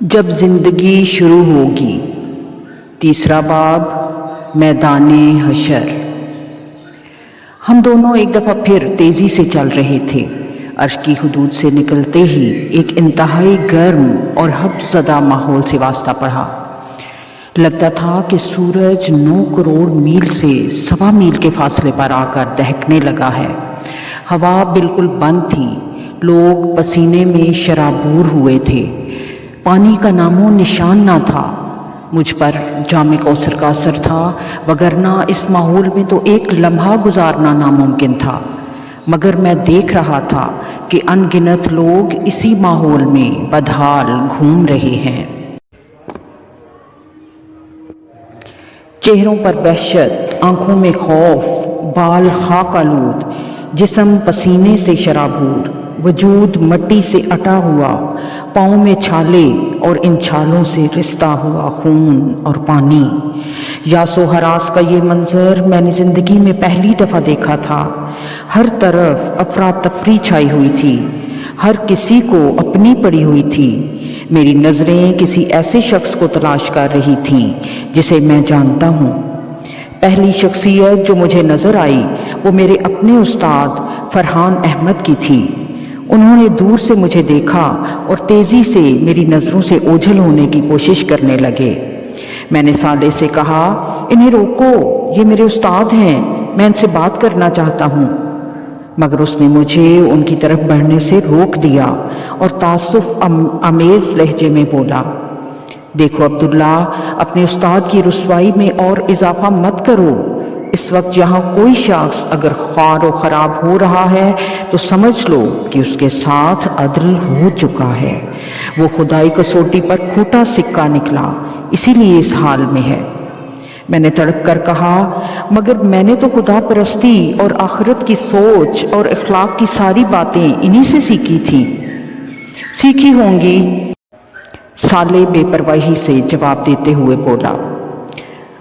جب زندگی شروع ہوگی، تیسرا باب، میدان حشر۔ ہم دونوں ایک دفعہ پھر تیزی سے چل رہے تھے۔ عرش کی حدود سے نکلتے ہی ایک انتہائی گرم اور حبس زدہ ماحول سے واسطہ پڑا۔ لگتا تھا کہ سورج 9 کروڑ میل سے 1.25 میل کے فاصلے پر آ کر دہکنے لگا ہے۔ ہوا بالکل بند تھی، لوگ پسینے میں شرابور ہوئے تھے، پانی کا نام و نشان نہ تھا۔ مجھ پر جام کوثر کا اثر تھا، وگرنہ اس ماحول میں تو ایک لمحہ گزارنا ناممکن تھا۔ مگر میں دیکھ رہا تھا کہ ان گنت لوگ اسی ماحول میں بدحال گھوم رہے ہیں۔ چہروں پر وحشت، آنکھوں میں خوف، بال خاک آلود، جسم پسینے سے شرابور، وجود مٹی سے اٹا ہوا، پاؤں میں چھالے اور ان چھالوں سے رستا ہوا خون اور پانی۔ یاس و ہراس کا یہ منظر میں نے زندگی میں پہلی دفعہ دیکھا تھا۔ ہر طرف افراتفری چھائی ہوئی تھی، ہر کسی کو اپنی پڑی ہوئی تھی۔ میری نظریں کسی ایسے شخص کو تلاش کر رہی تھیں جسے میں جانتا ہوں۔ پہلی شخصیت جو مجھے نظر آئی وہ میرے اپنے استاد فرحان احمد کی تھی۔ انہوں نے دور سے مجھے دیکھا اور تیزی سے میری نظروں سے اوجھل ہونے کی کوشش کرنے لگے۔ میں نے سالے سے کہا، انہیں روکو، یہ میرے استاد ہیں، میں ان سے بات کرنا چاہتا ہوں۔ مگر اس نے مجھے ان کی طرف بڑھنے سے روک دیا اور تعصب آمیز لہجے میں بولا، دیکھو عبداللہ، اپنے استاد کی رسوائی میں اور اضافہ مت کرو۔ اس وقت یہاں کوئی شخص اگر خوار و خراب ہو رہا ہے تو سمجھ لو کہ اس کے ساتھ عدل ہو چکا ہے۔ وہ خدائی کسوٹی پر کھوٹا سکہ نکلا، اسی لیے اس حال میں ہے۔ میں نے تڑپ کر کہا، مگر میں نے تو خدا پرستی اور آخرت کی سوچ اور اخلاق کی ساری باتیں انہی سے سیکھی تھی۔ سیکھی ہوں گی، سالے بے پرواہی سے جواب دیتے ہوئے بولا،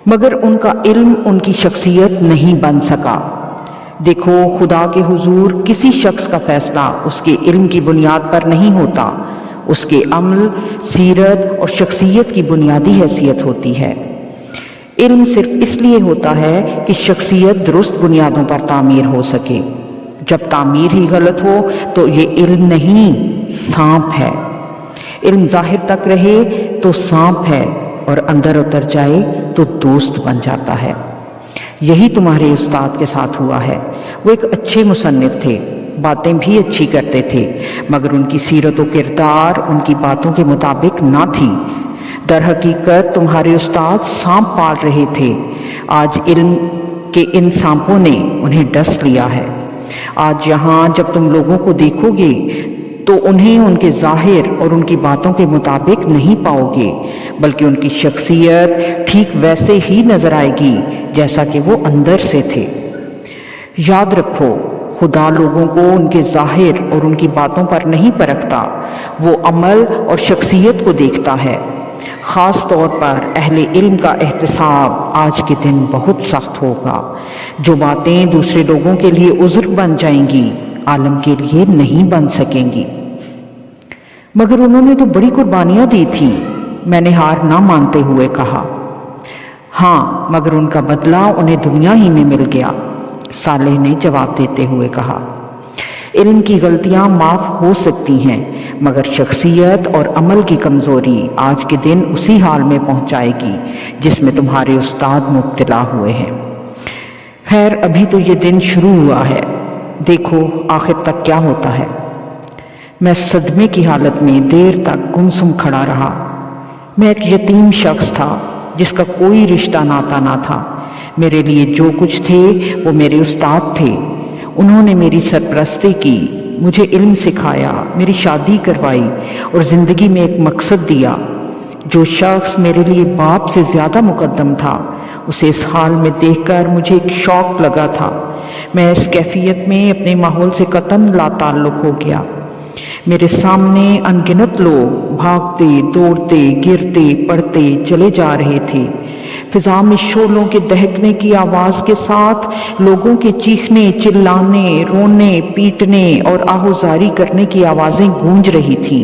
مگر ان کا علم ان کی شخصیت نہیں بن سکا۔ دیکھو، خدا کے حضور کسی شخص کا فیصلہ اس کے علم کی بنیاد پر نہیں ہوتا، اس کے عمل، سیرت اور شخصیت کی بنیادی حیثیت ہوتی ہے۔ علم صرف اس لیے ہوتا ہے کہ شخصیت درست بنیادوں پر تعمیر ہو سکے۔ جب تعمیر ہی غلط ہو تو یہ علم نہیں، سانپ ہے۔ علم ظاہر تک رہے تو سانپ ہے اور اندر اتر جائے تو دوست بن جاتا ہے۔ یہی تمہارے استاد کے ساتھ ہوا ہے۔ وہ ایک اچھے مصنف تھے، باتیں بھی اچھی کرتے تھے، مگر ان کی سیرت و کردار ان کی باتوں کے مطابق نہ تھی۔ در حقیقت تمہارے استاد سانپ پال رہے تھے۔ آج علم کے ان سانپوں نے انہیں ڈس لیا ہے۔ آج یہاں جب تم لوگوں کو دیکھو گے تو انہیں ان کے ظاہر اور ان کی باتوں کے مطابق نہیں پاؤ گے، بلکہ ان کی شخصیت ٹھیک ویسے ہی نظر آئے گی جیسا کہ وہ اندر سے تھے۔ یاد رکھو، خدا لوگوں کو ان کے ظاہر اور ان کی باتوں پر نہیں پرکھتا، وہ عمل اور شخصیت کو دیکھتا ہے۔ خاص طور پر اہل علم کا احتساب آج کے دن بہت سخت ہوگا۔ جو باتیں دوسرے لوگوں کے لیے عذر بن جائیں گی، عالم کے لیے نہیں بن سکیں گی۔ مگر انہوں نے تو بڑی قربانیاں دی تھیں، میں نے ہار نہ مانتے ہوئے کہا۔ ہاں، مگر ان کا بدلہ انہیں دنیا ہی میں مل گیا، صالح نے جواب دیتے ہوئے کہا۔ علم کی غلطیاں معاف ہو سکتی ہیں، مگر شخصیت اور عمل کی کمزوری آج کے دن اسی حال میں پہنچائے گی جس میں تمہارے استاد مبتلا ہوئے ہیں۔ خیر، ابھی تو یہ دن شروع ہوا ہے، دیکھو آخر تک کیا ہوتا ہے۔ میں صدمے کی حالت میں دیر تک گمسم کھڑا رہا۔ میں ایک یتیم شخص تھا جس کا کوئی رشتہ ناتا نہ تھا۔ میرے لیے جو کچھ تھے وہ میرے استاد تھے۔ انہوں نے میری سرپرستی کی، مجھے علم سکھایا، میری شادی کروائی اور زندگی میں ایک مقصد دیا۔ جو شخص میرے لیے باپ سے زیادہ مقدم تھا، اسے اس حال میں دیکھ کر مجھے ایک شوق لگا تھا۔ میں اس کیفیت میں اپنے ماحول سے قطعاً لا تعلق ہو گیا۔ میرے سامنے ان گنت لوگ بھاگتے، دوڑتے، گرتے، پڑتے چلے جا رہے تھے۔ فضا میں شعلوں کے دہکنے کی آواز کے ساتھ لوگوں کے چیخنے، چلانے، رونے، پیٹنے اور آہوزاری کرنے کی آوازیں گونج رہی تھیں۔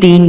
3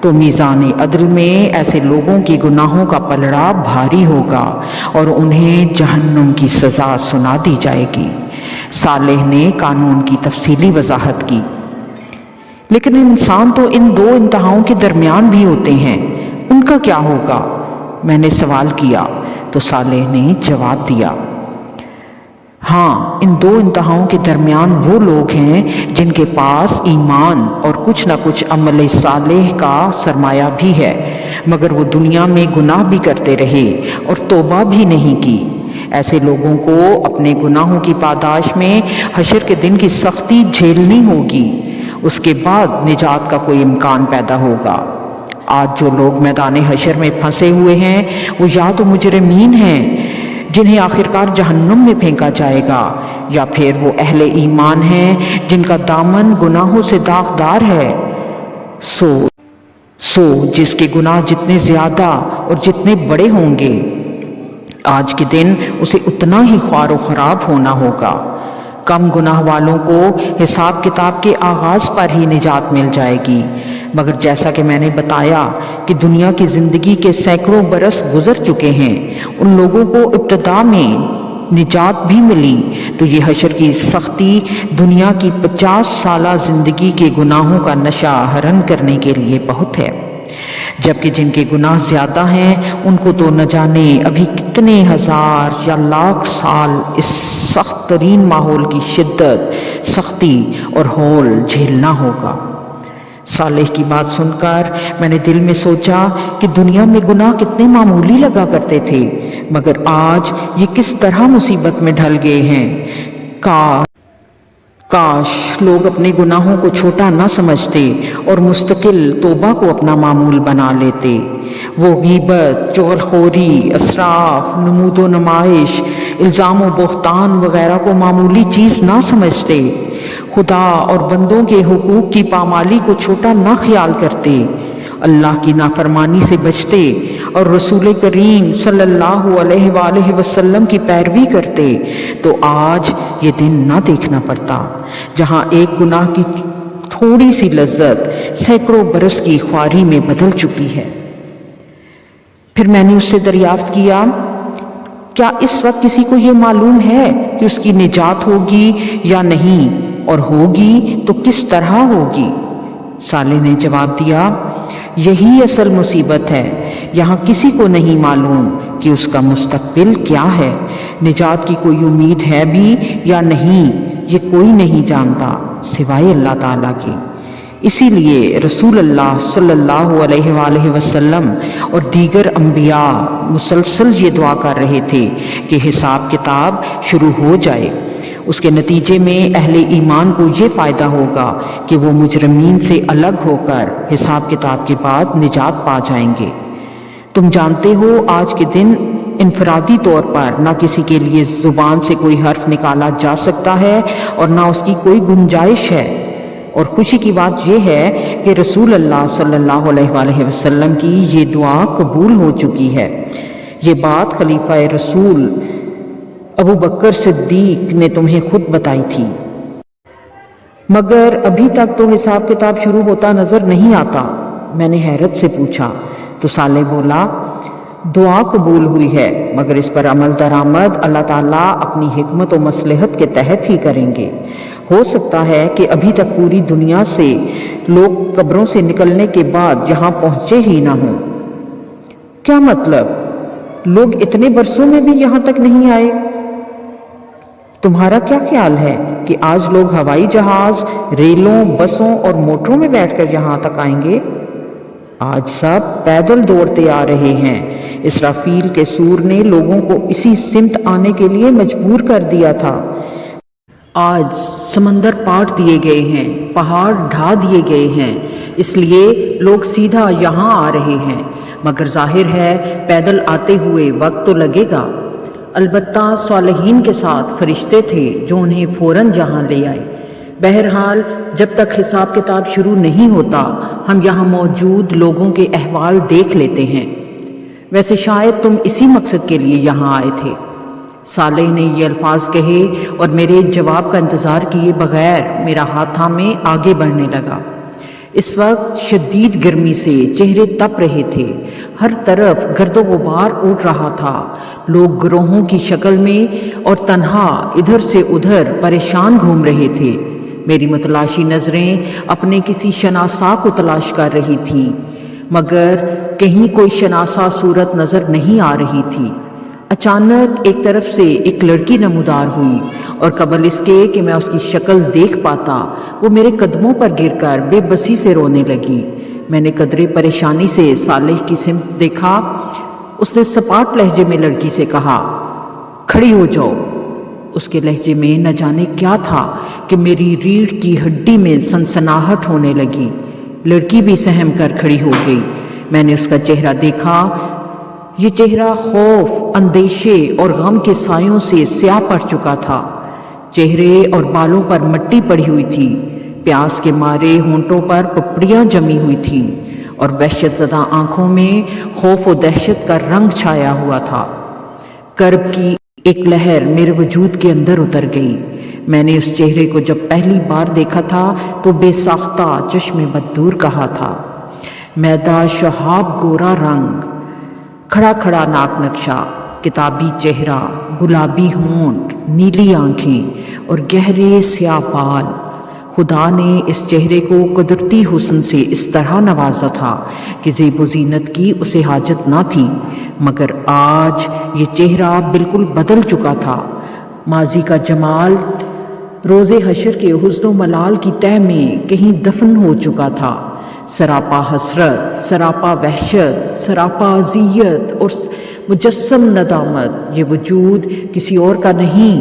تو میزان عدل میں ایسے لوگوں کی گناہوں کا پلڑا بھاری ہوگا اور انہیں جہنم کی سزا سنا دی جائے گی۔ صالح نے قانون کی تفصیلی وضاحت کی۔ لیکن انسان تو ان دو انتہاؤں کے درمیان بھی ہوتے ہیں، ان کا کیا ہوگا؟ میں نے سوال کیا تو صالح نے جواب دیا، ہاں، ان دو انتہاؤں کے درمیان وہ لوگ ہیں جن کے پاس ایمان اور کچھ نہ کچھ عمل صالح کا سرمایہ بھی ہے، مگر وہ دنیا میں گناہ بھی کرتے رہے اور توبہ بھی نہیں کی۔ ایسے لوگوں کو اپنے گناہوں کی پاداش میں حشر کے دن کی سختی جھیلنی ہوگی، اس کے بعد نجات کا کوئی امکان پیدا ہوگا۔ آج جو لوگ میدان حشر میں پھنسے ہوئے ہیں وہ یا تو مجرمین ہیں جنہیں آخرکار جہنم میں پھینکا جائے گا، یا پھر وہ اہل ایمان ہیں جن کا دامن گناہوں سے داغدار ہے۔ سو جس کے گناہ جتنے زیادہ اور جتنے بڑے ہوں گے، آج کے دن اسے اتنا ہی خوار و خراب ہونا ہوگا۔ کم گناہ والوں کو حساب کتاب کے آغاز پر ہی نجات مل جائے گی، مگر جیسا کہ میں نے بتایا کہ دنیا کی زندگی کے سینکڑوں برس گزر چکے ہیں، ان لوگوں کو ابتدا میں نجات بھی ملی تو یہ حشر کی سختی دنیا کی 50 سالہ زندگی کے گناہوں کا نشہ حرم کرنے کے لیے بہت ہے، جبکہ جن کے گناہ زیادہ ہیں ان کو تو نہ جانے ابھی کتنے ہزار یا لاکھ سال اس سخت ترین ماحول کی شدت، سختی اور ہول جھیلنا ہوگا۔ صالح کی بات سن کر میں نے دل میں سوچا کہ دنیا میں گناہ کتنے معمولی لگا کرتے تھے، مگر آج یہ کس طرح مصیبت میں ڈھل گئے ہیں۔ کاش لوگ اپنے گناہوں کو چھوٹا نہ سمجھتے اور مستقل توبہ کو اپنا معمول بنا لیتے۔ وہ غیبت، چغلخوری، اسراف، نمود و نمائش، الزام و بہتان وغیرہ کو معمولی چیز نہ سمجھتے، خدا اور بندوں کے حقوق کی پامالی کو چھوٹا نہ خیال کرتے، اللہ کی نافرمانی سے بچتے اور رسول کریم صلی اللہ علیہ وآلہ وسلم کی پیروی کرتے، تو آج یہ دن نہ دیکھنا پڑتا جہاں ایک گناہ کی تھوڑی سی لذت سینکڑوں برس کی خواری میں بدل چکی ہے۔ پھر میں نے اس سے دریافت کیا، کیا اس وقت کسی کو یہ معلوم ہے کہ اس کی نجات ہوگی یا نہیں، اور ہوگی تو کس طرح ہوگی؟ صالح نے جواب دیا، یہی اصل مصیبت ہے، یہاں کسی کو نہیں معلوم کہ اس کا مستقبل کیا ہے، نجات کی کوئی امید ہے بھی یا نہیں، یہ کوئی نہیں جانتا سوائے اللہ تعالیٰ کے۔ اسی لیے رسول اللہ صلی اللہ علیہ وآلہ وسلم اور دیگر انبیاء مسلسل یہ دعا کر رہے تھے کہ حساب کتاب شروع ہو جائے، اس کے نتیجے میں اہل ایمان کو یہ فائدہ ہوگا کہ وہ مجرمین سے الگ ہو کر حساب کتاب کے بعد نجات پا جائیں گے۔ تم جانتے ہو آج کے دن انفرادی طور پر نہ کسی کے لیے زبان سے کوئی حرف نکالا جا سکتا ہے اور نہ اس کی کوئی گنجائش ہے، اور خوشی کی بات یہ ہے کہ رسول اللہ صلی اللہ علیہ وآلہ وسلم کی یہ دعا قبول ہو چکی ہے۔ یہ بات خلیفہ رسول ابو بکر صدیق نے تمہیں خود بتائی تھی، مگر ابھی تک تو حساب کتاب شروع ہوتا نظر نہیں آتا۔ میں نے حیرت سے پوچھا تو صالح بولا، دعا قبول ہوئی ہے، مگر اس پر عمل درآمد اللہ تعالیٰ اپنی حکمت و مصلحت کے تحت ہی کریں گے۔ ہو سکتا ہے کہ ابھی تک پوری دنیا سے لوگ قبروں سے نکلنے کے بعد یہاں پہنچے ہی نہ ہوں۔ کیا مطلب؟ لوگ اتنے برسوں میں بھی یہاں تک نہیں آئے؟ تمہارا کیا خیال ہے کہ آج لوگ ہوائی جہاز، ریلوں، بسوں اور موٹروں میں بیٹھ کر یہاں تک آئیں گے؟ آج سب پیدل دوڑتے آ رہے ہیں۔ اسرافیل کے سور نے لوگوں کو اسی سمت آنے کے لیے مجبور کر دیا تھا۔ آج سمندر پاٹ دیے گئے ہیں، پہاڑ ڈھا دیے گئے ہیں، اس لیے لوگ سیدھا یہاں آ رہے ہیں، مگر ظاہر ہے پیدل آتے ہوئے وقت تو لگے گا۔ البتہ صالحین کے ساتھ فرشتے تھے جو انہیں فوراً یہاں لے آئے۔ بہرحال جب تک حساب کتاب شروع نہیں ہوتا ہم یہاں موجود لوگوں کے احوال دیکھ لیتے ہیں۔ ویسے شاید تم اسی مقصد کے لیے یہاں آئے تھے۔ صالح نے یہ الفاظ کہے اور میرے جواب کا انتظار کیے بغیر میرا ہاتھ تھامے آگے بڑھنے لگا۔ اس وقت شدید گرمی سے چہرے تپ رہے تھے، ہر طرف گرد و غبار اڑ رہا تھا، لوگ گروہوں کی شکل میں اور تنہا ادھر سے ادھر پریشان گھوم رہے تھے۔ میری متلاشی نظریں اپنے کسی شناسا کو تلاش کر رہی تھیں، مگر کہیں کوئی شناسا صورت نظر نہیں آ رہی تھی۔ اچانک ایک طرف سے ایک لڑکی نمودار ہوئی اور قبل اس کے کہ میں اس کی شکل دیکھ پاتا وہ میرے قدموں پر گر کر بے بسی سے رونے لگی۔ میں نے قدرے پریشانی سے صالح کی سمت دیکھا۔ اس نے سپاٹ لہجے میں لڑکی سے کہا، کھڑی ہو جاؤ۔ اس کے لہجے میں نہ جانے کیا تھا کہ میری ریڑھ کی ہڈی میں سنسناہٹ ہونے لگی۔ لڑکی بھی سہم کر کھڑی ہو گئی۔ میں نے اس کا چہرہ دیکھا۔ یہ چہرہ خوف، اندیشے اور غم کے سایوں سے سیاہ پڑ چکا تھا۔ چہرے اور بالوں پر مٹی پڑی ہوئی تھی، پیاس کے مارے ہونٹوں پر پپڑیاں جمی ہوئی تھیں اور وحشت زدہ آنکھوں میں خوف و دہشت کا رنگ چھایا ہوا تھا۔ کرب کی ایک لہر میرے وجود کے اندر اتر گئی۔ میں نے اس چہرے کو جب پہلی بار دیکھا تھا تو بے ساختہ چشم بددور کہا تھا۔ میدہ شہاب گورا رنگ، کھڑا کھڑا ناک نقشہ، کتابی چہرہ، گلابی ہونٹ، نیلی آنکھیں اور گہرے سیاہ بال۔ خدا نے اس چہرے کو قدرتی حسن سے اس طرح نوازا تھا کہ زیب و زینت کی اسے حاجت نہ تھی، مگر آج یہ چہرہ بالکل بدل چکا تھا۔ ماضی کا جمال روز حشر کے حزن و ملال کی تہ میں کہیں دفن ہو چکا تھا۔ سراپا حسرت، سراپا وحشت، سراپا اذیت اور مجسم ندامت، یہ وجود کسی اور کا نہیں،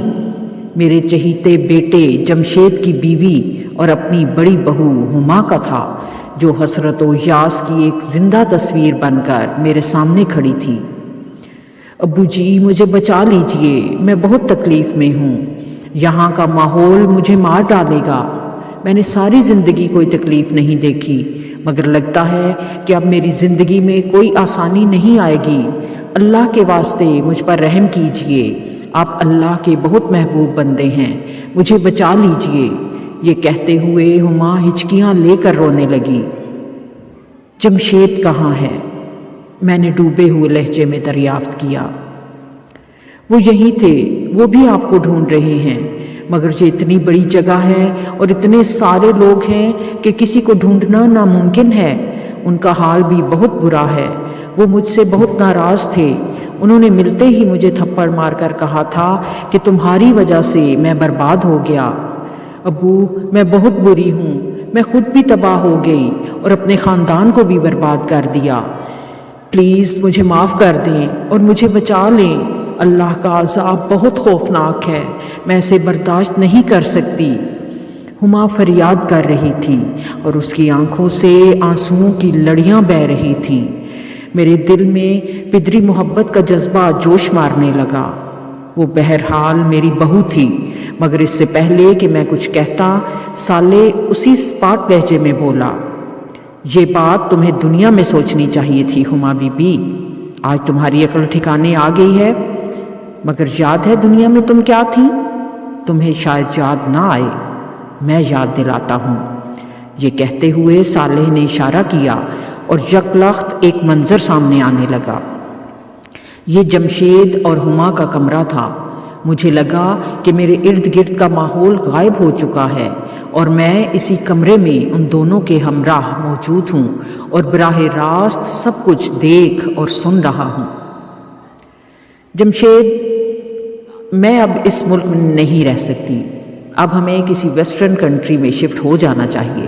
میرے چہیتے بیٹے جمشید کی بیوی اور اپنی بڑی بہو ہما کا تھا، جو حسرت و یاس کی ایک زندہ تصویر بن کر میرے سامنے کھڑی تھی۔ ابو جی مجھے بچا لیجئے، میں بہت تکلیف میں ہوں، یہاں کا ماحول مجھے مار ڈالے گا۔ میں نے ساری زندگی کوئی تکلیف نہیں دیکھی، مگر لگتا ہے کہ اب میری زندگی میں کوئی آسانی نہیں آئے گی۔ اللہ کے واسطے مجھ پر رحم کیجئے، آپ اللہ کے بہت محبوب بندے ہیں، مجھے بچا لیجئے۔ یہ کہتے ہوئے ہما ہچکیاں لے کر رونے لگی۔ جمشید کہاں ہے؟ میں نے ڈوبے ہوئے لہجے میں دریافت کیا۔ وہ یہیں تھے، وہ بھی آپ کو ڈھونڈ رہے ہیں، مگر یہ اتنی بڑی جگہ ہے اور اتنے سارے لوگ ہیں کہ کسی کو ڈھونڈنا ناممکن ہے۔ ان کا حال بھی بہت برا ہے، وہ مجھ سے بہت ناراض تھے۔ انہوں نے ملتے ہی مجھے تھپڑ مار کر کہا تھا کہ تمہاری وجہ سے میں برباد ہو گیا۔ ابو میں بہت بری ہوں، میں خود بھی تباہ ہو گئی اور اپنے خاندان کو بھی برباد کر دیا۔ پلیز مجھے معاف کر دیں اور مجھے بچا لیں۔ اللہ کا عذاب بہت خوفناک ہے، میں اسے برداشت نہیں کر سکتی۔ ہما فریاد کر رہی تھی اور اس کی آنکھوں سے آنسوؤں کی لڑیاں بہہ رہی تھیں۔ میرے دل میں پدری محبت کا جذبہ جوش مارنے لگا۔ وہ بہرحال میری بہو تھی، مگر اس سے پہلے کہ میں کچھ کہتا، صالح اسی سپاٹ لہجے میں بولا، یہ بات تمہیں دنیا میں سوچنی چاہیے تھی ہما بی بی، آج تمہاری عقل ٹھکانے آ گئی ہے، مگر یاد ہے دنیا میں تم کیا تھی؟ تمہیں شاید یاد نہ آئے، میں یاد دلاتا ہوں۔ یہ کہتے ہوئے صالح نے اشارہ کیا اور یک لخت ایک منظر سامنے آنے لگا۔ یہ جمشید اور ہما کا کمرہ تھا۔ مجھے لگا کہ میرے ارد گرد کا ماحول غائب ہو چکا ہے اور میں اسی کمرے میں ان دونوں کے ہمراہ موجود ہوں اور براہ راست سب کچھ دیکھ اور سن رہا ہوں۔ جمشید، میں اب اس ملک میں نہیں رہ سکتی، اب ہمیں کسی ویسٹرن کنٹری میں شفٹ ہو جانا چاہیے۔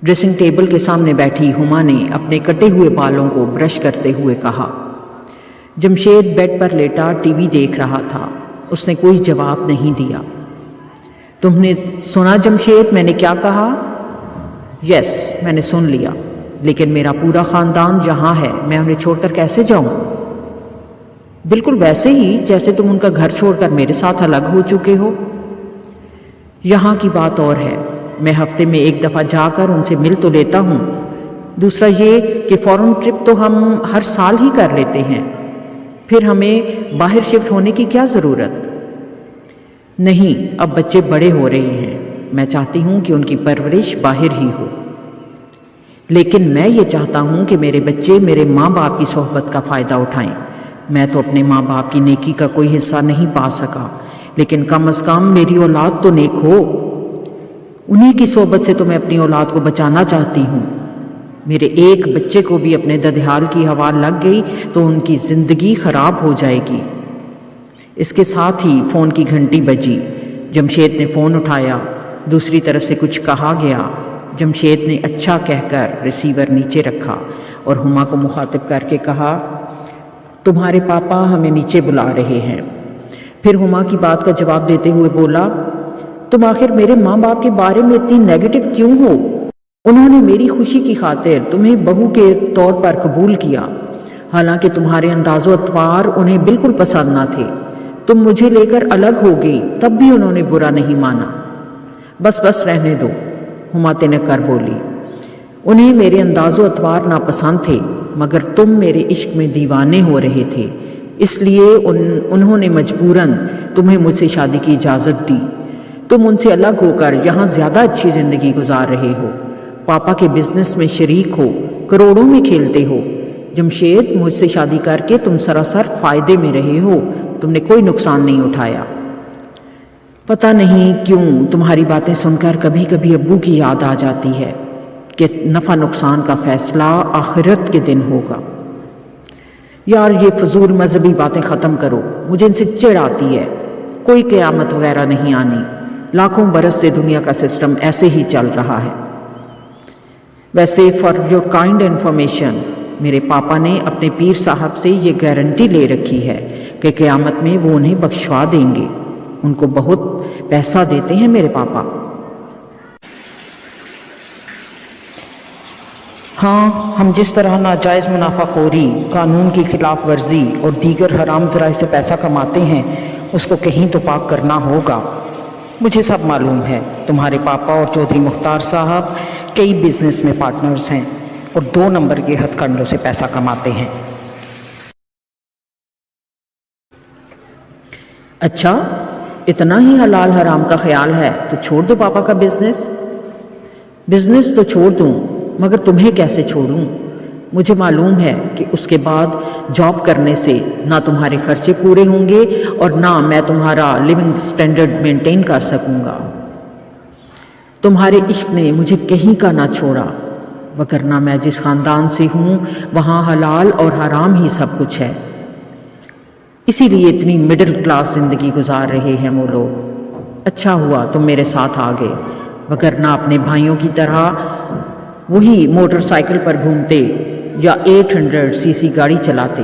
ڈریسنگ ٹیبل کے سامنے بیٹھی ہما نے اپنے کٹے ہوئے بالوں کو برش کرتے ہوئے کہا۔ جمشید بیڈ پر لیٹا ٹی وی دیکھ رہا تھا، اس نے کوئی جواب نہیں دیا۔ تم نے سنا جمشید میں نے کیا کہا؟ یس، میں نے سن لیا، لیکن میرا پورا خاندان یہاں ہے، میں انہیں چھوڑ کر کیسے جاؤں؟ بالکل ویسے ہی جیسے تم ان کا گھر چھوڑ کر میرے ساتھ الگ ہو چکے ہو۔ یہاں کی بات اور ہے، میں ہفتے میں ایک دفعہ جا کر ان سے مل تو لیتا ہوں، دوسرا یہ کہ فورن ٹرپ تو ہم ہر سال ہی کر لیتے ہیں، پھر ہمیں باہر شفٹ ہونے کی کیا ضرورت؟ نہیں، اب بچے بڑے ہو رہے ہیں، میں چاہتی ہوں کہ ان کی پرورش باہر ہی ہو۔ لیکن میں یہ چاہتا ہوں کہ میرے بچے میرے ماں باپ کی صحبت کا فائدہ اٹھائیں۔ میں تو اپنے ماں باپ کی نیکی کا کوئی حصہ نہیں پا سکا، لیکن کم از کم میری اولاد تو نیک ہو۔ انہی کی صحبت سے تو میں اپنی اولاد کو بچانا چاہتی ہوں۔ میرے ایک بچے کو بھی اپنے ددحال کی ہوا لگ گئی تو ان کی زندگی خراب ہو جائے گی۔ اس کے ساتھ ہی فون کی گھنٹی بجی۔ جمشید نے فون اٹھایا۔ دوسری طرف سے کچھ کہا گیا۔ جمشید نے اچھا کہہ کر ریسیور نیچے رکھا اور ہما کو مخاطب کر کے کہا، تمہارے پاپا ہمیں نیچے بلا رہے ہیں۔ پھر ہما کی بات کا جواب دیتے ہوئے بولا، تم آخر میرے ماں باپ کے بارے میں اتنی نیگیٹو کیوں ہو؟ انہوں نے میری خوشی کی خاطر تمہیں بہو کے طور پر قبول کیا، حالانکہ تمہارے انداز و اطوار انہیں بالکل پسند نہ تھے۔ تم مجھے لے کر الگ ہو گئی، تب بھی انہوں نے برا نہیں مانا۔ بس رہنے دو، ہما تنک کر بولی۔ انہیں میرے انداز و اطوار ناپسند تھے، مگر تم میرے عشق میں دیوانے ہو رہے تھے، اس لیے انہوں نے مجبوراً تمہیں مجھ سے شادی کی اجازت دی۔ تم ان سے الگ ہو کر یہاں زیادہ اچھی زندگی گزار رہے ہو، پاپا کے بزنس میں شریک ہو، کروڑوں میں کھیلتے ہو۔ جمشید، مجھ سے شادی کر کے تم سراسر فائدے میں رہے ہو، تم نے کوئی نقصان نہیں اٹھایا۔ پتہ نہیں کیوں تمہاری باتیں سن کر کبھی کبھی ابو کی یاد آ جاتی ہے کہ نفع نقصان کا فیصلہ آخرت کے دن ہوگا۔ یار یہ فضول مذہبی باتیں ختم کرو، مجھے ان سے چڑ آتی ہے۔ کوئی قیامت وغیرہ نہیں آنی، لاکھوں برس سے دنیا کا سسٹم ایسے ہی چل رہا ہے۔ ویسے فار یور کائنڈ انفارمیشن، میرے پاپا نے اپنے پیر صاحب سے یہ گارنٹی لے رکھی ہے کہ قیامت میں وہ انہیں بخشوا دیں گے۔ ان کو بہت پیسہ دیتے ہیں میرے پاپا۔ ہاں، ہم جس طرح ناجائز منافع خوری، قانون کی خلاف ورزی اور دیگر حرام ذرائع سے پیسہ کماتے ہیں، اس کو کہیں تو پاک کرنا ہوگا۔ مجھے سب معلوم ہے، تمہارے پاپا اور چودھری مختار صاحب کئی بزنس میں پارٹنرز ہیں اور 2 نمبر کے ہتھ کنڈوں سے پیسہ کماتے ہیں۔ اچھا، اتنا ہی حلال حرام کا خیال ہے تو چھوڑ دو پاپا کا بزنس تو چھوڑ دوں، مگر تمہیں کیسے چھوڑوں؟ مجھے معلوم ہے کہ اس کے بعد جاب کرنے سے نہ تمہارے خرچے پورے ہوں گے اور نہ میں تمہارا لیونگ سٹینڈرڈ مینٹین کر سکوں گا۔ تمہارے عشق نے مجھے کہیں کا نہ چھوڑا، وگرنہ میں جس خاندان سے ہوں وہاں حلال اور حرام ہی سب کچھ ہے۔ اسی لیے اتنی مڈل کلاس زندگی گزار رہے ہیں وہ لوگ۔ اچھا ہوا تم میرے ساتھ آ گئے، وگرنہ اپنے بھائیوں کی طرح وہی موٹر سائیکل پر گھومتے یا 800 سی سی گاڑی چلاتے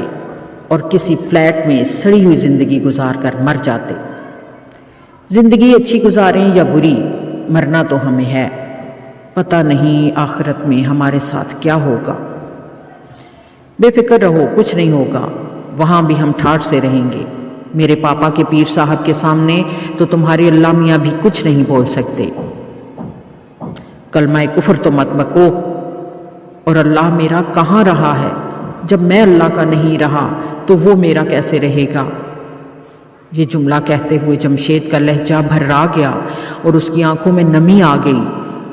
اور کسی فلیٹ میں سڑی ہوئی زندگی گزار کر مر جاتے۔ زندگی اچھی گزاریں یا بری، مرنا تو ہمیں ہے، پتہ نہیں آخرت میں ہمارے ساتھ کیا ہوگا۔ بے فکر رہو، کچھ نہیں ہوگا، وہاں بھی ہم ٹھاٹھ سے رہیں گے۔ میرے پاپا کے پیر صاحب کے سامنے تو تمہارے اللہ میاں بھی کچھ نہیں بول سکتے۔ کلمہ کفر تو مت بکو، اور اللہ میرا کہاں رہا ہے؟ جب میں اللہ کا نہیں رہا تو وہ میرا کیسے رہے گا؟ یہ جملہ کہتے ہوئے جمشید کا لہجہ بھرا گیا اور اس کی آنکھوں میں نمی آ گئی،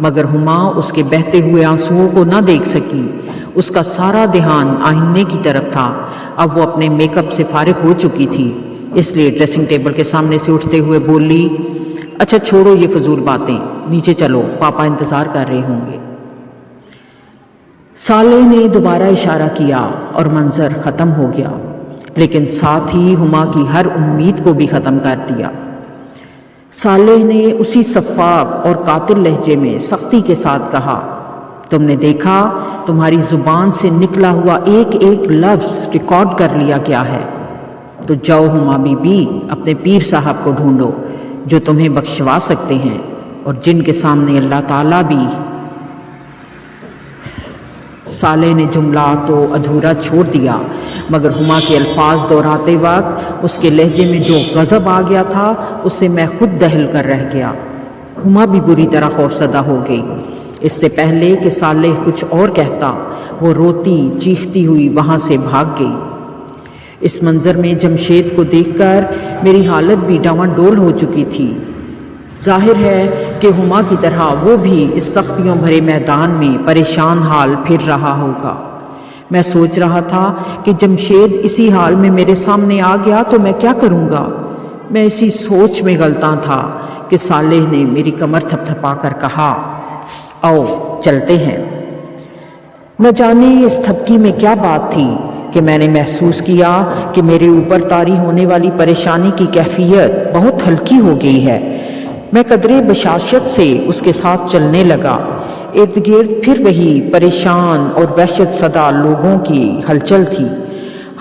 مگر ہما اس کے بہتے ہوئے آنسوؤں کو نہ دیکھ سکی۔ اس کا سارا دھیان آئینے کی طرف تھا۔ اب وہ اپنے میک اپ سے فارغ ہو چکی تھی، اس لیے ڈریسنگ ٹیبل کے سامنے سے اٹھتے ہوئے بولی، اچھا چھوڑو یہ فضول باتیں، نیچے چلو، پاپا انتظار کر رہے ہوں گے۔ صالح نے دوبارہ اشارہ کیا اور منظر ختم ہو گیا، لیکن ساتھ ہی ہما کی ہر امید کو بھی ختم کر دیا۔ صالح نے اسی سفاک اور قاتل لہجے میں سختی کے ساتھ کہا، تم نے دیکھا، تمہاری زبان سے نکلا ہوا ایک ایک لفظ ریکارڈ کر لیا گیا ہے۔ تو جاؤ ہما بی بی، اپنے پیر صاحب کو ڈھونڈو جو تمہیں بخشوا سکتے ہیں اور جن کے سامنے اللہ تعالیٰ بھی۔ صالح نے جملہ تو ادھورا چھوڑ دیا، مگر ہما کے الفاظ دہراتے وقت اس کے لہجے میں جو غضب آ گیا تھا اس سے میں خود دہل کر رہ گیا۔ ہما بھی بری طرح خوفزدہ ہو گئی۔ اس سے پہلے کہ صالح کچھ اور کہتا، وہ روتی چیختی ہوئی وہاں سے بھاگ گئی۔ اس منظر میں جمشید کو دیکھ کر میری حالت بھی ڈاواں ڈول ہو چکی تھی۔ ظاہر ہے جبکہ ہما کی طرح وہ بھی اس سختیوں بھرے میدان میں پریشان حال پھر رہا ہوگا۔ میں سوچ رہا تھا کہ جمشید اسی حال میں میرے سامنے آ گیا تو میں کیا کروں گا۔ میں اسی سوچ میں غلطاں تھا کہ صالح نے میری کمر تھپتھپا کر کہا، آؤ چلتے ہیں۔ نہ جانے اس تھپکی میں کیا بات تھی کہ میں نے محسوس کیا کہ میرے اوپر طاری ہونے والی پریشانی کی کیفیت بہت ہلکی ہو گئی ہے۔ میں قدرے بشاشت سے اس کے ساتھ چلنے لگا۔ ارد گرد پھر وہی پریشان اور وحشت زدہ لوگوں کی ہلچل تھی۔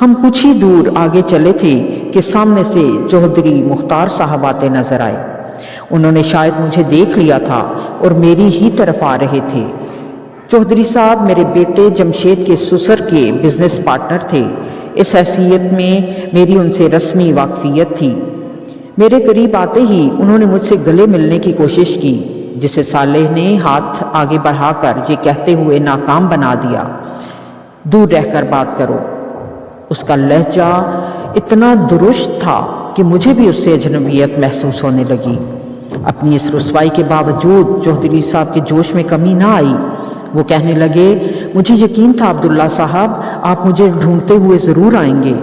ہم کچھ ہی دور آگے چلے تھے کہ سامنے سے چوہدری مختار صاحب آتے نظر آئے۔ انہوں نے شاید مجھے دیکھ لیا تھا اور میری ہی طرف آ رہے تھے۔ چوہدری صاحب میرے بیٹے جمشید کے سسر کے بزنس پارٹنر تھے۔ اس حیثیت میں میری ان سے رسمی واقفیت تھی۔ میرے قریب آتے ہی انہوں نے مجھ سے گلے ملنے کی کوشش کی، جسے صالح نے ہاتھ آگے بڑھا کر یہ کہتے ہوئے ناکام بنا دیا، دور رہ کر بات کرو۔ اس کا لہجہ اتنا درست تھا کہ مجھے بھی اس سے اجنبیت محسوس ہونے لگی۔ اپنی اس رسوائی کے باوجود چوہدری صاحب کے جوش میں کمی نہ آئی۔ وہ کہنے لگے، مجھے یقین تھا عبداللہ صاحب آپ مجھے ڈھونڈتے ہوئے ضرور آئیں گے۔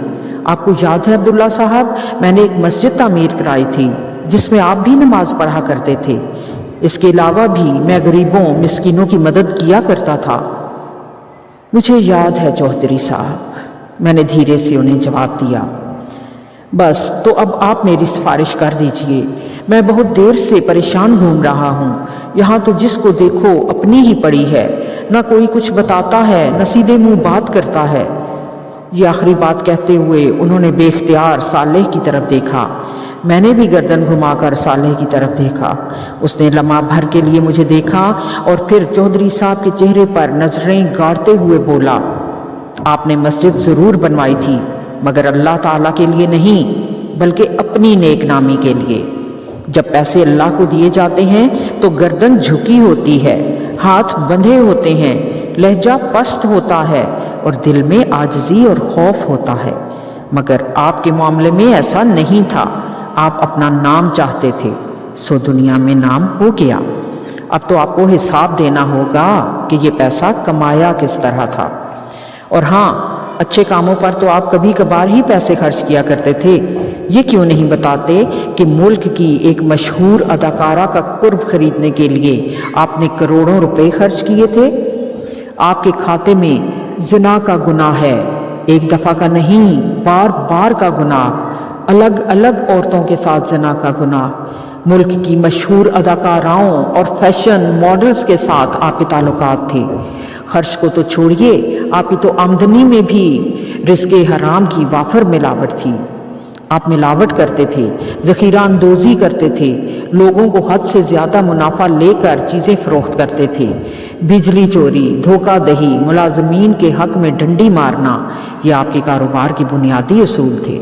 آپ کو یاد ہے عبداللہ صاحب، میں نے ایک مسجد تعمیر کرائی تھی جس میں آپ بھی نماز پڑھا کرتے تھے۔ اس کے علاوہ بھی میں غریبوں مسکینوں کی مدد کیا کرتا تھا۔ مجھے یاد ہے چوہدری صاحب، میں نے دھیرے سے انہیں جواب دیا۔ بس تو اب آپ میری سفارش کر دیجئے۔ میں بہت دیر سے پریشان گھوم رہا ہوں، یہاں تو جس کو دیکھو اپنی ہی پڑی ہے، نہ کوئی کچھ بتاتا ہے نہ سیدھے منہ بات کرتا ہے۔ یہ آخری بات کہتے ہوئے انہوں نے بے اختیار صالح کی طرف دیکھا۔ میں نے بھی گردن گھما کر صالح کی طرف دیکھا۔ اس نے لمحہ بھر کے لیے مجھے دیکھا اور پھر چوہدری صاحب کے چہرے پر نظریں گاڑتے ہوئے بولا، آپ نے مسجد ضرور بنوائی تھی، مگر اللہ تعالیٰ کے لیے نہیں بلکہ اپنی نیک نامی کے لیے۔ جب پیسے اللہ کو دیے جاتے ہیں تو گردن جھکی ہوتی ہے، ہاتھ بندھے ہوتے ہیں، لہجہ پست ہوتا ہے اور دل میں عاجزی اور خوف ہوتا ہے، مگر آپ کے معاملے میں ایسا نہیں تھا۔ آپ اپنا نام چاہتے تھے، سو دنیا میں نام ہو گیا۔ اب تو آپ کو حساب دینا ہوگا کہ یہ پیسہ کمایا کس طرح تھا۔ اور ہاں، اچھے کاموں پر تو آپ کبھی کبھار ہی پیسے خرچ کیا کرتے تھے۔ یہ کیوں نہیں بتاتے کہ ملک کی ایک مشہور اداکارہ کا قرب خریدنے کے لیے آپ نے کروڑوں روپے خرچ کیے تھے؟ آپ کے کھاتے میں زنا کا گناہ ہے، ایک دفعہ کا نہیں، بار بار کا گناہ، الگ الگ عورتوں کے ساتھ زنا کا گناہ۔ ملک کی مشہور اداکاراؤں اور فیشن ماڈلز کے ساتھ آپ کے تعلقات تھے۔ خرچ کو تو چھوڑیے، آپ کی تو آمدنی میں بھی رزق حرام کی وافر ملاوٹ تھی۔ آپ ملاوٹ کرتے تھے، ذخیرہ اندوزی کرتے تھے، لوگوں کو حد سے زیادہ منافع لے کر چیزیں فروخت کرتے تھے۔ بجلی چوری، دھوکہ دہی، ملازمین کے حق میں ڈنڈی مارنا، یہ آپ کے کاروبار کے بنیادی اصول تھے۔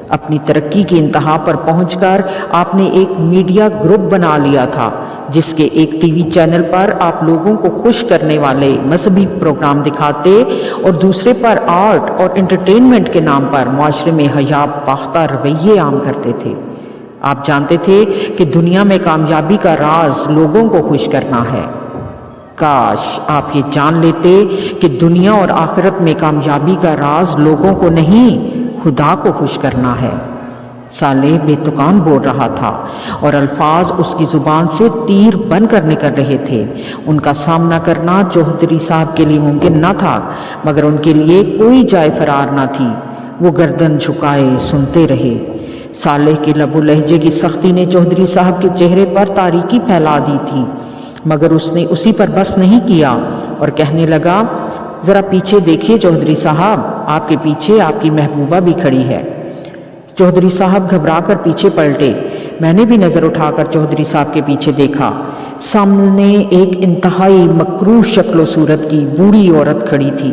اپنی ترقی کی انتہا پر پہنچ کر آپ نے ایک میڈیا گروپ بنا لیا تھا، جس کے ایک ٹی وی چینل پر آپ لوگوں کو خوش کرنے والے مذہبی پروگرام دکھاتے اور دوسرے پر آرٹ اور انٹرٹینمنٹ کے نام پر معاشرے میں حیا باختہ رویے عام کرتے تھے۔ آپ جانتے تھے کہ دنیا میں کامیابی کا راز لوگوں کو خوش کرنا ہے۔ کاش آپ یہ جان لیتے کہ دنیا اور آخرت میں کامیابی کا راز لوگوں کو نہیں، خدا کو خوش کرنا ہے۔ صالح بے تکان بول رہا تھا اور الفاظ اس کی زبان سے تیر بن کر نکل رہے تھے۔ ان کا سامنا کرنا چوہدری صاحب کے لیے ممکن نہ تھا، مگر ان کے لیے کوئی جائے فرار نہ تھی۔ وہ گردن جھکائے سنتے رہے۔ صالح کے لب و لہجے کی سختی نے چوہدری صاحب کے چہرے پر تاریکی پھیلا دی تھی، مگر اس نے اسی پر بس نہیں کیا اور کہنے لگا، ذرا پیچھے دیکھیے چوہدری صاحب، آپ کے پیچھے آپ کی محبوبہ بھی کھڑی ہے۔ چوہدری صاحب گھبرا کر پیچھے پلٹے۔ میں نے بھی نظر اٹھا کر چوہدری صاحب کے پیچھے دیکھا۔ سامنے ایک انتہائی مکروہ شکل و صورت کی بوڑھی عورت کھڑی تھی،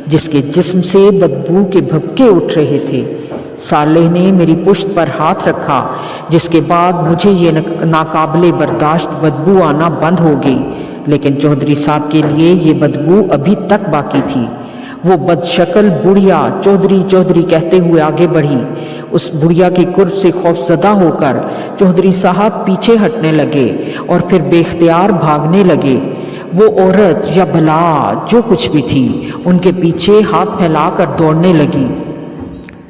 جس کے جسم سے بدبو کے بھبکے اٹھ رہے تھے۔ صالح نے میری پشت پر ہاتھ رکھا، جس کے بعد مجھے یہ ناقابل برداشت بدبو آنا بند ہو گئی، لیکن چوہدری صاحب کے لیے یہ بدبو ابھی تک باقی تھی۔ وہ بد شکل بڑھیا چودھری چودھری کہتے ہوئے آگے بڑھی۔ اس بڑھیا کی قرب سے خوف زدہ ہو کر چودھری صاحب پیچھے ہٹنے لگے اور پھر بے اختیار بھاگنے لگے۔ وہ عورت یا بلا جو کچھ بھی تھی ان کے پیچھے ہاتھ پھیلا کر دوڑنے لگی۔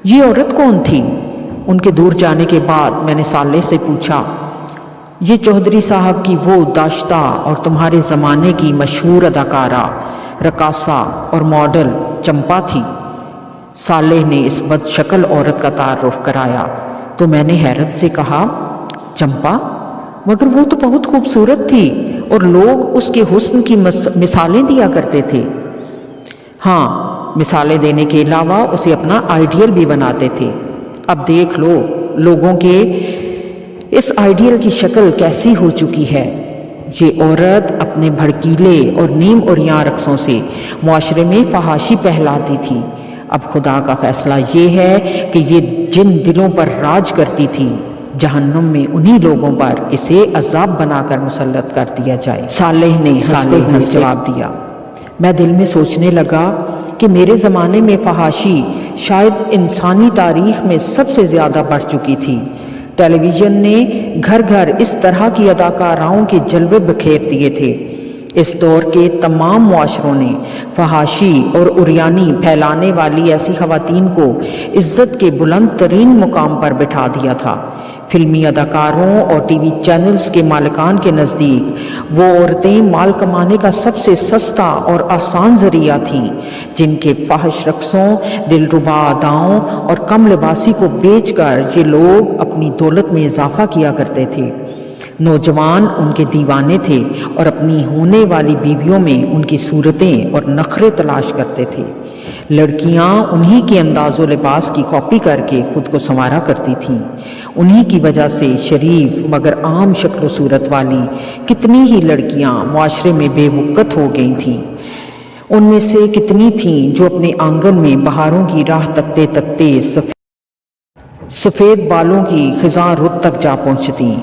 یہ عورت کون تھی؟ ان کے دور جانے کے بعد میں نے صالح سے پوچھا۔ یہ چودھری صاحب کی وہ داشتہ اور تمہارے زمانے کی مشہور اداکارہ، رقاصہ اور ماڈل چمپا تھی۔ صالح نے اس بد شکل عورت کا تعارف کرایا تو میں نے حیرت سے کہا، چمپا؟ مگر وہ تو بہت خوبصورت تھی اور لوگ اس کے حسن کی مثالیں دیا کرتے تھے۔ ہاں، مثالیں دینے کے علاوہ اسے اپنا آئیڈیل بھی بناتے تھے۔ اب دیکھ لو لوگوں کے اس آئیڈیل کی شکل کیسی ہو چکی ہے۔ یہ عورت اپنے بھڑکیلے اور نیم عریاں رقصوں سے معاشرے میں فحاشی پھیلاتی تھی۔ اب خدا کا فیصلہ یہ ہے کہ یہ جن دلوں پر راج کرتی تھی، جہنم میں انہی لوگوں پر اسے عذاب بنا کر مسلط کر دیا جائے۔ صالح نے ہنستے ہوئے جواب دیا۔ میں دل میں سوچنے لگا کہ میرے زمانے میں فحاشی شاید انسانی تاریخ میں سب سے زیادہ بڑھ چکی تھی۔ ٹیلی ویژن نے گھر گھر اس طرح کی اداکاراؤں کے جلوے بکھیر دیے تھے۔ اس دور کے تمام معاشروں نے فحاشی اور عریانی پھیلانے والی ایسی خواتین کو عزت کے بلند ترین مقام پر بٹھا دیا تھا۔ فلمی اداکاروں اور ٹی وی چینلز کے مالکان کے نزدیک وہ عورتیں مال کمانے کا سب سے سستا اور آسان ذریعہ تھیں، جن کے فحش رقصوں، دلربا اداؤں اور کم لباسی کو بیچ کر یہ لوگ اپنی دولت میں اضافہ کیا کرتے تھے۔ نوجوان ان کے دیوانے تھے اور اپنی ہونے والی بیویوں میں ان کی صورتیں اور نخرے تلاش کرتے تھے۔ لڑکیاں انہی کے انداز و لباس کی کاپی کر کے خود کو سنوارا کرتی تھیں۔ انہی کی وجہ سے شریف مگر عام شکل و صورت والی کتنی ہی لڑکیاں معاشرے میں بے وقت ہو گئی تھیں۔ ان میں سے کتنی تھیں جو اپنے آنگن میں بہاروں کی راہ تکتے تکتے سفید بالوں کی خزاں رت تک جا پہنچتیں،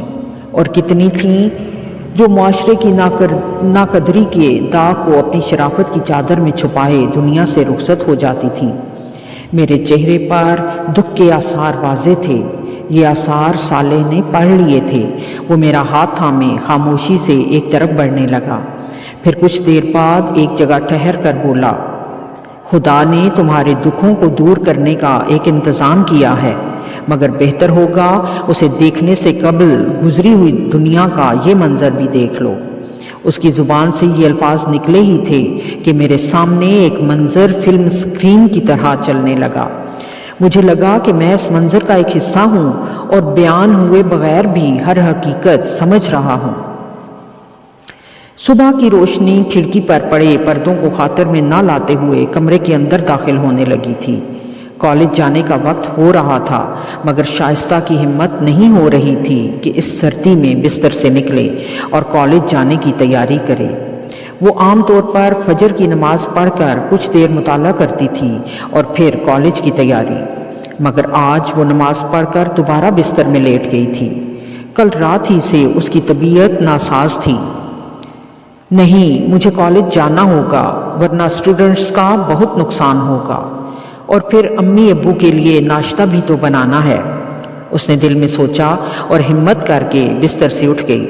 اور کتنی تھیں جو معاشرے کی ناقدری کے داغ کو اپنی شرافت کی چادر میں چھپائے دنیا سے رخصت ہو جاتی تھیں۔ میرے چہرے پر دکھ کے آثار واضح تھے۔ یہ آثار صالح نے پڑھ لیے تھے۔ وہ میرا ہاتھ تھامے خاموشی سے ایک طرف بڑھنے لگا، پھر کچھ دیر بعد ایک جگہ ٹھہر کر بولا، خدا نے تمہارے دکھوں کو دور کرنے کا ایک انتظام کیا ہے، مگر بہتر ہوگا اسے دیکھنے سے قبل گزری ہوئی دنیا کا یہ منظر بھی دیکھ لو۔ اس کی زبان سے یہ الفاظ نکلے ہی تھے کہ میرے سامنے ایک منظر فلم سکرین کی طرح چلنے لگا۔ مجھے لگا کہ میں اس منظر کا ایک حصہ ہوں اور بیان ہوئے بغیر بھی ہر حقیقت سمجھ رہا ہوں۔ صبح کی روشنی کھڑکی پر پڑے پردوں کو خاطر میں نہ لاتے ہوئے کمرے کے اندر داخل ہونے لگی تھی۔ کالج جانے کا وقت ہو رہا تھا، مگر شائستہ کی ہمت نہیں ہو رہی تھی کہ اس سردی میں بستر سے نکلے اور کالج جانے کی تیاری کرے۔ وہ عام طور پر فجر کی نماز پڑھ کر کچھ دیر مطالعہ کرتی تھی اور پھر کالج کی تیاری، مگر آج وہ نماز پڑھ کر دوبارہ بستر میں لیٹ گئی تھی۔ کل رات ہی سے اس کی طبیعت ناساز تھی۔ نہیں، مجھے کالج جانا ہوگا ورنہ اسٹوڈنٹس کا بہت نقصان ہوگا، اور پھر امی ابو کے لیے ناشتہ بھی تو بنانا ہے، اس نے دل میں سوچا اور ہمت کر کے بستر سے اٹھ گئی۔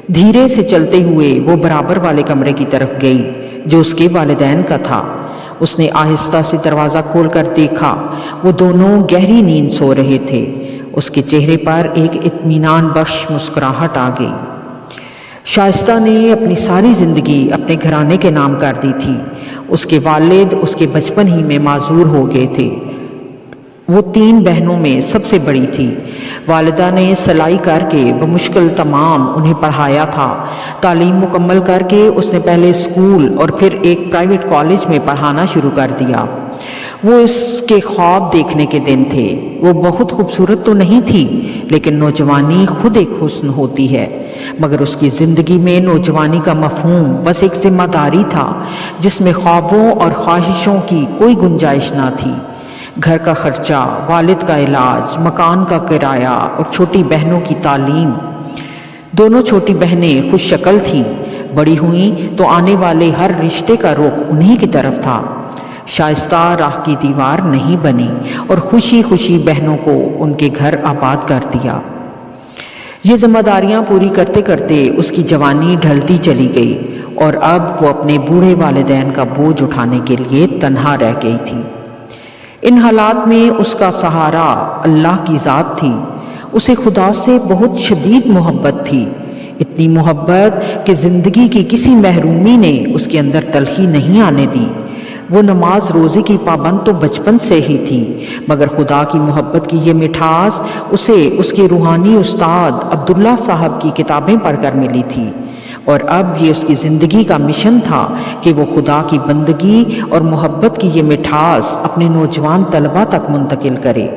دھیرے سے چلتے ہوئے وہ برابر والے کمرے کی طرف گئی جو اس کے والدین کا تھا۔ اس نے آہستہ سے دروازہ کھول کر دیکھا، وہ دونوں گہری نیند سو رہے تھے۔ اس کے چہرے پر ایک اطمینان بخش مسکراہٹ آ گئی۔ شائستہ نے اپنی ساری زندگی اپنے گھرانے کے نام کر دی تھی۔ اس کے والد اس کے بچپن ہی میں معذور ہو گئے تھے۔ وہ 3 بہنوں میں سب سے بڑی تھی۔ والدہ نے سلائی کر کے بمشکل تمام انہیں پڑھایا تھا۔ تعلیم مکمل کر کے اس نے پہلے اسکول اور پھر ایک پرائیویٹ کالج میں پڑھانا شروع کر دیا۔ وہ اس کے خواب دیکھنے کے دن تھے۔ وہ بہت خوبصورت تو نہیں تھی، لیکن نوجوانی خود ایک حسن ہوتی ہے، مگر اس کی زندگی میں نوجوانی کا مفہوم بس ایک ذمہ داری تھا جس میں خوابوں اور خواہشوں کی کوئی گنجائش نہ تھی۔ گھر کا خرچہ، والد کا علاج، مکان کا کرایہ اور چھوٹی بہنوں کی تعلیم۔ دونوں چھوٹی بہنیں خوش شکل تھیں، بڑی ہوئیں تو آنے والے ہر رشتے کا رخ انہی کی طرف تھا۔ شائستہ راہ کی دیوار نہیں بنی اور خوشی خوشی بہنوں کو ان کے گھر آباد کر دیا۔ یہ ذمہ داریاں پوری کرتے کرتے اس کی جوانی ڈھلتی چلی گئی اور اب وہ اپنے بوڑھے والدین کا بوجھ اٹھانے کے لیے تنہا رہ گئی تھی۔ ان حالات میں اس کا سہارا اللہ کی ذات تھی۔ اسے خدا سے بہت شدید محبت تھی، اتنی محبت کہ زندگی کی کسی محرومی نے اس کے اندر تلخی نہیں آنے دی۔ وہ نماز روزے کی پابند تو بچپن سے ہی تھی، مگر خدا کی محبت کی یہ مٹھاس اسے اس کے روحانی استاد عبداللہ صاحب کی کتابیں پڑھ کر ملی تھی، اور اب یہ اس کی زندگی کا مشن تھا کہ وہ خدا کی بندگی اور محبت کی یہ مٹھاس اپنے نوجوان طلبہ تک منتقل کرے۔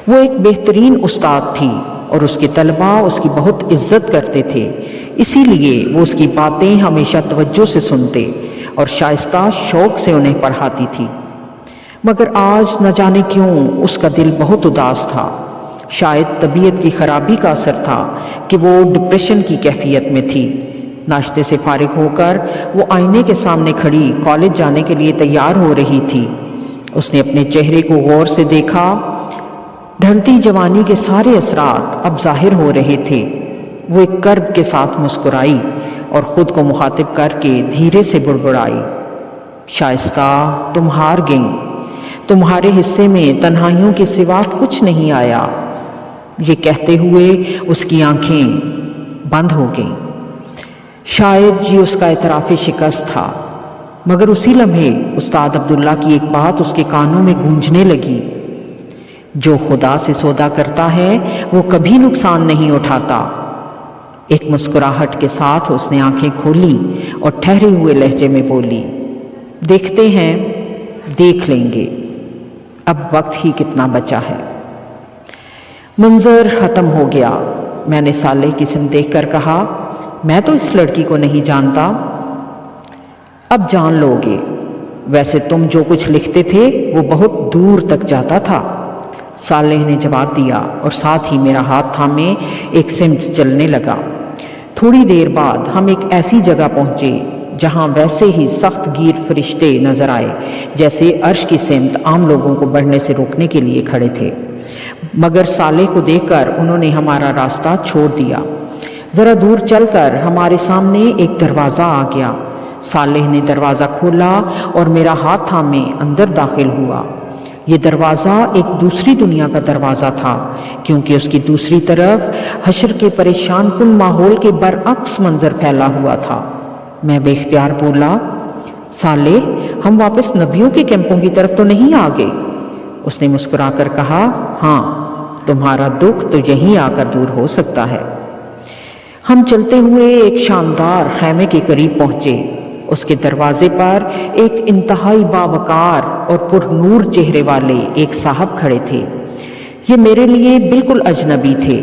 وہ ایک بہترین استاد تھی اور اس کے طلبہ اس کی بہت عزت کرتے تھے، اسی لیے وہ اس کی باتیں ہمیشہ توجہ سے سنتے اور شائستہ شوق سے انہیں پڑھاتی تھی۔ مگر آج نہ جانے کیوں اس کا دل بہت اداس تھا۔ شاید طبیعت کی خرابی کا اثر تھا کہ وہ ڈپریشن کی کیفیت میں تھی۔ ناشتے سے فارغ ہو کر وہ آئینے کے سامنے کھڑی کالج جانے کے لیے تیار ہو رہی تھی۔ اس نے اپنے چہرے کو غور سے دیکھا۔ ڈھلتی جوانی کے سارے اثرات اب ظاہر ہو رہے تھے۔ وہ ایک کرب کے ساتھ مسکرائی اور خود کو مخاطب کر کے دھیرے سے بڑبڑائی، شائستہ تم ہار گئیں، تمہارے حصے میں تنہائیوں کے سوا کچھ نہیں آیا۔ یہ کہتے ہوئے اس کی آنکھیں بند ہو گئیں۔ شاید یہ اس کا اعتراف شکست تھا، مگر اسی لمحے استاد عبداللہ کی ایک بات اس کے کانوں میں گونجنے لگی، جو خدا سے سودا کرتا ہے وہ کبھی نقصان نہیں اٹھاتا۔ ایک مسکراہٹ کے ساتھ اس نے آنکھیں کھولی اور ٹھہرے ہوئے لہجے میں بولی، دیکھتے ہیں، دیکھ لیں گے، اب وقت ہی کتنا بچا ہے۔ منظر ختم ہو گیا۔ میں نے صالح کی سمت دیکھ کر کہا، میں تو اس لڑکی کو نہیں جانتا۔ اب جان لو گے، ویسے تم جو کچھ لکھتے تھے وہ بہت دور تک جاتا تھا، صالح نے جواب دیا اور ساتھ ہی میرا ہاتھ تھامے ایک سمت چلنے لگا۔ تھوڑی دیر بعد ہم ایک ایسی جگہ پہنچے جہاں ویسے ہی سخت گیر فرشتے نظر آئے جیسے عرش کی سمت عام لوگوں کو بڑھنے سے روکنے کے لیے کھڑے تھے، مگر صالح کو دیکھ کر انہوں نے ہمارا راستہ چھوڑ دیا۔ ذرا دور چل کر ہمارے سامنے ایک دروازہ آ گیا۔ صالح نے دروازہ کھولا اور میرا ہاتھ تھامے اندر داخل ہوا۔ یہ دروازہ ایک دوسری دنیا کا دروازہ تھا، کیونکہ اس کی دوسری طرف حشر کے پریشان کن ماحول کے برعکس منظر پھیلا ہوا تھا۔ میں بے اختیار بولا، صالح ہم واپس نبیوں کے کیمپوں کی طرف تو نہیں آ گئے؟ اس نے مسکرا کر کہا، ہاں، تمہارا دکھ تو یہیں آ کر دور ہو سکتا ہے۔ ہم چلتے ہوئے ایک شاندار خیمے کے قریب پہنچے۔ اس کے دروازے پر ایک انتہائی باوقار اور پر نور چہرے والے ایک صاحب کھڑے تھے۔ یہ میرے لیے بالکل اجنبی تھے۔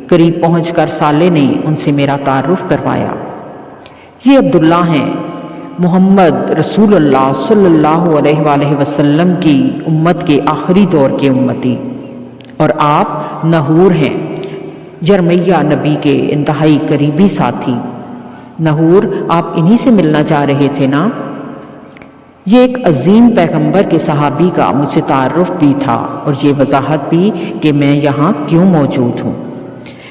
قریب پہنچ کر صالح نے ان سے میرا تعارف کروایا۔ یہ عبداللہ ہیں، محمد رسول اللہ صلی اللہ علیہ وآلہ وسلم کی امت کے آخری دور کے امتی، اور آپ نحور ہیں، یرمیہ نبی کے انتہائی قریبی ساتھی۔ نحور آپ انہی سے ملنا چاہ رہے تھے نا؟ یہ ایک عظیم پیغمبر کے صحابی کا مجھ سے تعارف بھی تھا اور یہ وضاحت بھی کہ میں یہاں کیوں موجود ہوں۔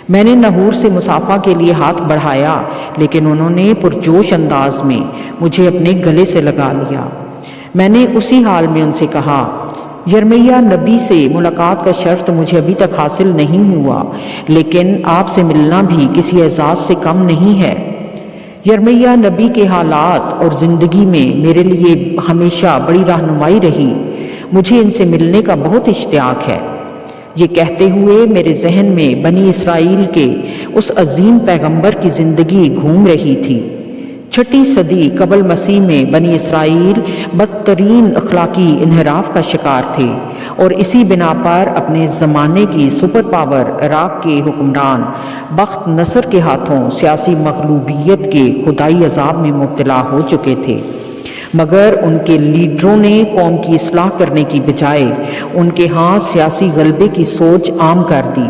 میں نے نحور سے مصافحہ کے لیے ہاتھ بڑھایا، لیکن انہوں نے پرجوش انداز میں مجھے اپنے گلے سے لگا لیا۔ میں نے اسی حال میں ان سے کہا، یرمیہ نبی سے ملاقات کا شرف تو مجھے ابھی تک حاصل نہیں ہوا، لیکن آپ سے ملنا بھی کسی اعزاز سے کم نہیں ہے۔ یرمیہ نبی کے حالات اور زندگی میں میرے لیے ہمیشہ بڑی رہنمائی رہی، مجھے ان سے ملنے کا بہت اشتیاق ہے۔ یہ کہتے ہوئے میرے ذہن میں بنی اسرائیل کے اس عظیم پیغمبر کی زندگی گھوم رہی تھی۔ 6 صدی قبل مسیح میں بنی اسرائیل بدترین اخلاقی انحراف کا شکار تھے، اور اسی بنا پر اپنے زمانے کی سپر پاور عراق کے حکمران بخت نصر کے ہاتھوں سیاسی مغلوبیت کے خدائی عذاب میں مبتلا ہو چکے تھے، مگر ان کے لیڈروں نے قوم کی اصلاح کرنے کی بجائے ان کے ہاں سیاسی غلبے کی سوچ عام کر دی۔